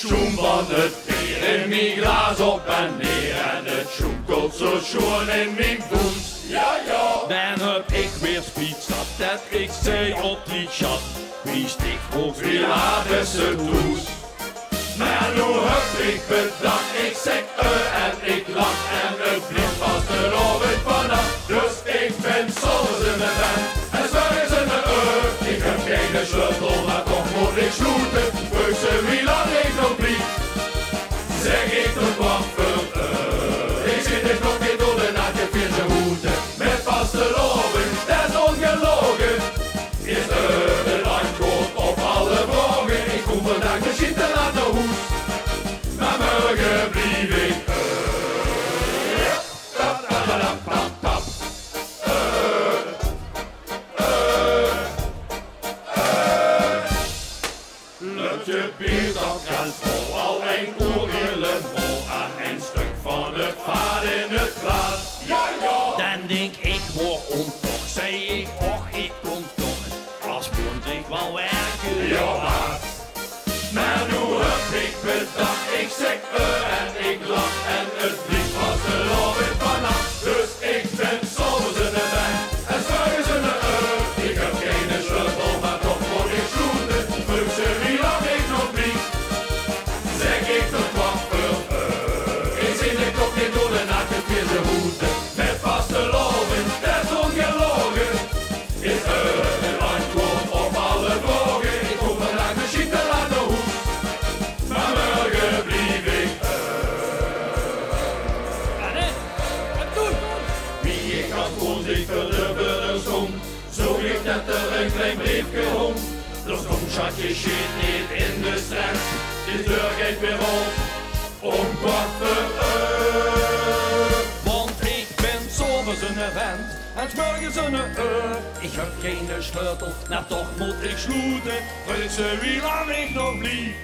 schoen van het bier in mijn glaas op en neer. En het schoenkelt zo schoon in mijn voet. Ja, ja. Dan heb ik weer spiet zat dat ik zei op die chat. Wie stikt volgens Wie laat is het doet? Maar nu heb ik bedacht, ik zeg en ik lach en het blijft vast erover vannacht. Dus ik ben soms in de band en s'morgens in de ik heb geen sleutel, maar toch moet ik sloeten. Vroeg ze wie lang ik nog blieb, zeg ik tot wat voor ik zit er nog niet door de nacht, ik vind ze hoeden. Met vaste loven, dat is ongelogen. Is een antwoord op alle vragen. Ik kom vandaag misschien te laat naar huis, maar morgen blijf ik Lutje bier dat gaat vol, al een oorgillen vol aan een stuk van het vaat in het glas. Ja, ja. Dan denk ik, waarom toch? Zei ik, och, ik kom toch. Als vond ik wel werken. Ja, maat. Maar nu heb ik bedacht, ik zeg en ik lach en het blijft vast erover vannacht. Dus ik ben soms in de band en s'morgens in de ik heb geen sleutel, maar toch moet ik sloeten. Vroeg ze wie lang ik nog blieb, zeg ik tot wat voor ik zit er toch niet door de nacht, ik vind ze hoeden. Met vaste loven, dat is ongelogen. Is een antwoord op alle vragen. Ik kom vandaag misschien te laat naar huis, maar morgen blijf ik Wat doe je? wie ik had kon zich verdubbelen som. Zo ik dat er een klein briefje om. Dus kom schatje shit niet in de stress. Die deur gaat weer op om kwart voor Want ik ben s'avonds een vent en s'morgens een ik heb geen sleutel, nou toch moet ik sloeten. Vroeg ze wie lang ik nog blief,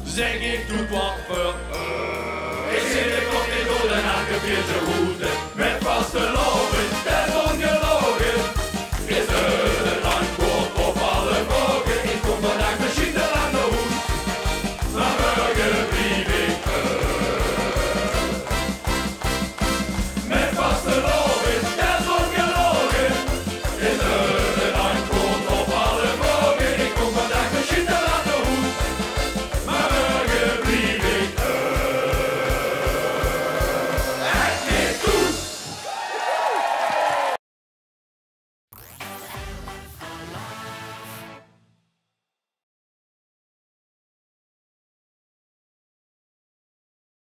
zeg ik doe wat voor ik zit er toch niet door de nacht, ik vind ze